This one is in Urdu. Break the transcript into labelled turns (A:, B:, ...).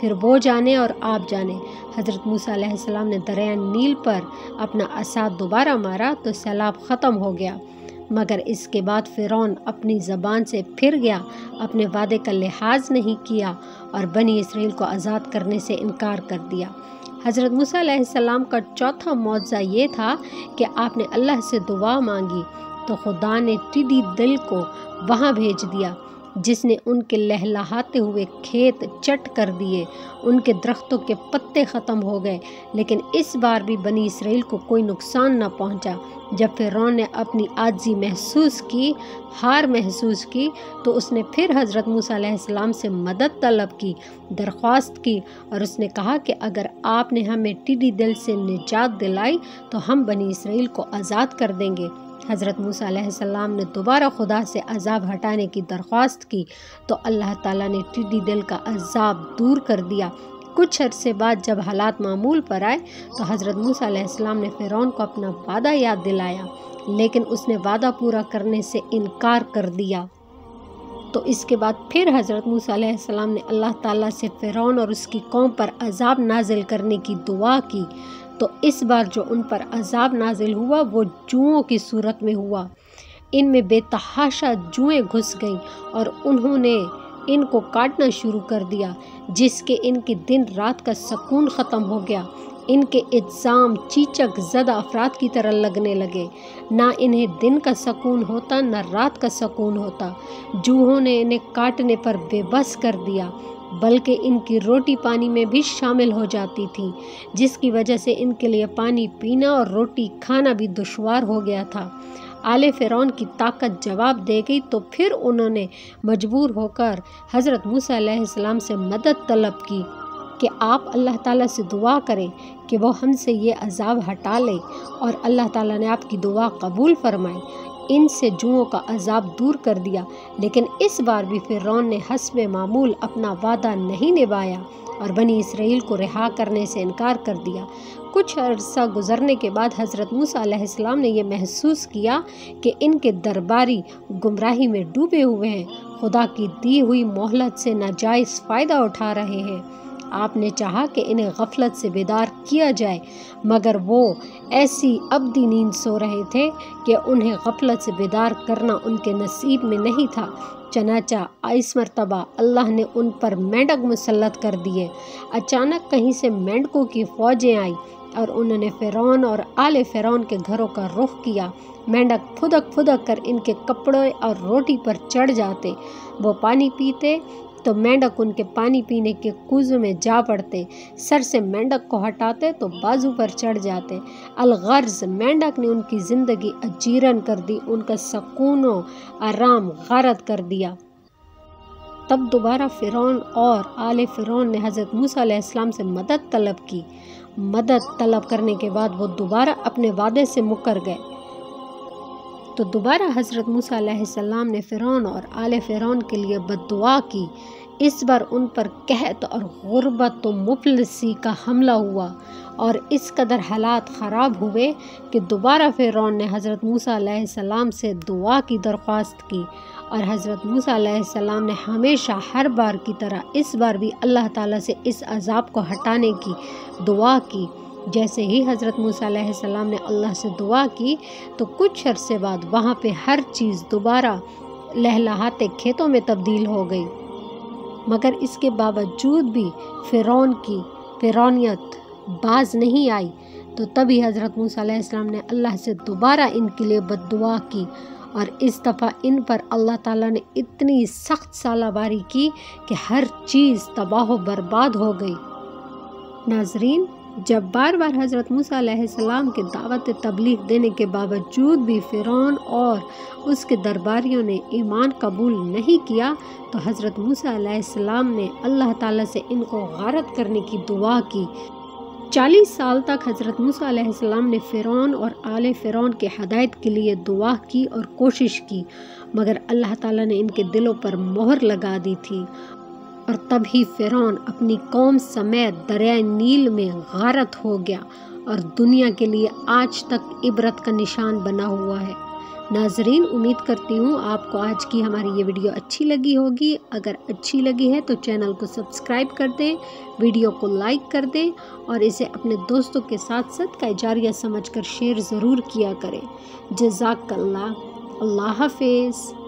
A: پھر وہ جانے اور آپ جانے۔ حضرت موسیٰ علیہ السلام نے دریائے نیل پر اپنا عصا دوبارہ مارا تو سیلاب ختم ہو گیا، مگر اس کے بعد فرعون اپنی زبان سے پھر گیا، اپنے وعدے کا لحاظ نہیں کیا اور بنی اسرائیل کو آزاد کرنے سے انکار کر دیا۔ حضرت موسیٰ علیہ السلام کا چوتھا معجزہ یہ تھا کہ آپ نے اللہ سے دعا مانگی تو خدا نے ٹڈی دل کو وہاں بھیج دیا، جس نے ان کے لہلہاتے ہوئے کھیت چٹ کر دیے، ان کے درختوں کے پتے ختم ہو گئے، لیکن اس بار بھی بنی اسرائیل کو کوئی نقصان نہ پہنچا۔ جب فرعون نے اپنی عاجزی محسوس کی، ہار محسوس کی، تو اس نے پھر حضرت موسیٰ علیہ السلام سے مدد طلب کی، درخواست کی، اور اس نے کہا کہ اگر آپ نے ہمیں ٹڈی دل سے نجات دلائی تو ہم بنی اسرائیل کو آزاد کر دیں گے۔ حضرت موسیٰ علیہ السلام نے دوبارہ خدا سے عذاب ہٹانے کی درخواست کی تو اللہ تعالیٰ نے ٹڈی دل کا عذاب دور کر دیا۔ کچھ عرصے بعد جب حالات معمول پر آئے تو حضرت موسیٰ علیہ السلام نے فرعون کو اپنا وعدہ یاد دلایا، لیکن اس نے وعدہ پورا کرنے سے انکار کر دیا۔ تو اس کے بعد پھر حضرت موسیٰ علیہ السلام نے اللہ تعالیٰ سے فرعون اور اس کی قوم پر عذاب نازل کرنے کی دعا کی، تو اس بار جو ان پر عذاب نازل ہوا وہ جوؤں کی صورت میں ہوا۔ ان میں بے تحاشا جوئیں گھس گئیں اور انہوں نے ان کو کاٹنا شروع کر دیا، جس کے ان کے دن رات کا سکون ختم ہو گیا۔ ان کے اجسام چیچک زدہ افراد کی طرح لگنے لگے، نہ انہیں دن کا سکون ہوتا نہ رات کا سکون ہوتا۔ جوہوں نے انہیں کاٹنے پر بے بس کر دیا، بلکہ ان کی روٹی پانی میں بھی شامل ہو جاتی تھی، جس کی وجہ سے ان کے لیے پانی پینا اور روٹی کھانا بھی دشوار ہو گیا تھا۔ آل فرعون کی طاقت جواب دے گئی تو پھر انہوں نے مجبور ہو کر حضرت موسیٰ علیہ السلام سے مدد طلب کی کہ آپ اللہ تعالیٰ سے دعا کریں کہ وہ ہم سے یہ عذاب ہٹا لے، اور اللہ تعالیٰ نے آپ کی دعا قبول فرمائی، ان سے جوؤں کا عذاب دور کر دیا۔ لیکن اس بار بھی فرعون نے حسب معمول اپنا وعدہ نہیں نبھایا اور بنی اسرائیل کو رہا کرنے سے انکار کر دیا۔ کچھ عرصہ گزرنے کے بعد حضرت موسیٰ علیہ السلام نے یہ محسوس کیا کہ ان کے درباری گمراہی میں ڈوبے ہوئے ہیں، خدا کی دی ہوئی مہلت سے ناجائز فائدہ اٹھا رہے ہیں۔ آپ نے چاہا کہ انہیں غفلت سے بیدار کیا جائے، مگر وہ ایسی ابدی نیند سو رہے تھے کہ انہیں غفلت سے بیدار کرنا ان کے نصیب میں نہیں تھا۔ چنانچہ اس مرتبہ اللہ نے ان پر مینڈک مسلط کر دیے۔ اچانک کہیں سے مینڈکوں کی فوجیں آئیں اور انہوں نے فرعون اور آل فرعون کے گھروں کا رخ کیا۔ مینڈک پھدک پھدک کر ان کے کپڑے اور روٹی پر چڑھ جاتے، وہ پانی پیتے تو مینڈک ان کے پانی پینے کے کوزوں میں جا پڑتے، سر سے مینڈک کو ہٹاتے تو بازو پر چڑھ جاتے۔ الغرض مینڈک نے ان کی زندگی اجیرن کر دی، ان کا سکون و آرام غارت کر دیا۔ تب دوبارہ فرعون اور آل فرعون نے حضرت موسیٰ علیہ السلام سے مدد طلب کی۔ مدد طلب کرنے کے بعد وہ دوبارہ اپنے وعدے سے مکر گئے، تو دوبارہ حضرت موسیٰ علیہ السلام نے فرعون اور آل فرعون کے لیے بد دعا کی۔ اس بار ان پر قحط اور غربت و مفلسی کا حملہ ہوا اور اس قدر حالات خراب ہوئے کہ دوبارہ فرعون نے حضرت موسیٰ علیہ السلام سے دعا کی درخواست کی، اور حضرت موسیٰ علیہ السلام نے ہمیشہ ہر بار کی طرح اس بار بھی اللہ تعالیٰ سے اس عذاب کو ہٹانے کی دعا کی۔ جیسے ہی حضرت موسیٰ علیہ السلام نے اللہ سے دعا کی تو کچھ عرصے بعد وہاں پہ ہر چیز دوبارہ لہلہاتے کھیتوں میں تبدیل ہو گئی، مگر اس کے باوجود بھی فرعون کی فرعونیت باز نہیں آئی۔ تو تبھی حضرت موسیٰ علیہ السلام نے اللہ سے دوبارہ ان کے لیے بد دعا کی، اور اس دفعہ ان پر اللہ تعالیٰ نے اتنی سخت سالہ باری کی کہ ہر چیز تباہ و برباد ہو گئی۔ ناظرین، جب بار بار حضرت موسیٰ علیہ السلام کے دعوت تبلیغ دینے کے باوجود بھی فرعون اور اس کے درباریوں نے ایمان قبول نہیں کیا تو حضرت موسیٰ علیہ السلام نے اللہ تعالیٰ سے ان کو غارت کرنے کی دعا کی۔ 40 سال تک حضرت موسیٰ علیہ السلام نے فرعون اور آل فرعون کے ہدایت کے لیے دعا کی اور کوشش کی، مگر اللہ تعالیٰ نے ان کے دلوں پر مہر لگا دی تھی، اور تب ہی فرعون اپنی قوم سمیت دریائے نیل میں غارت ہو گیا اور دنیا کے لیے آج تک عبرت کا نشان بنا ہوا ہے۔ ناظرین، امید کرتی ہوں آپ کو آج کی ہماری یہ ویڈیو اچھی لگی ہوگی۔ اگر اچھی لگی ہے تو چینل کو سبسکرائب کر دیں، ویڈیو کو لائک کر دیں اور اسے اپنے دوستوں کے ساتھ صدقہ جاریہ سمجھ کر شیئر ضرور کیا کریں۔ جزاک اللہ۔ اللہ حافظ۔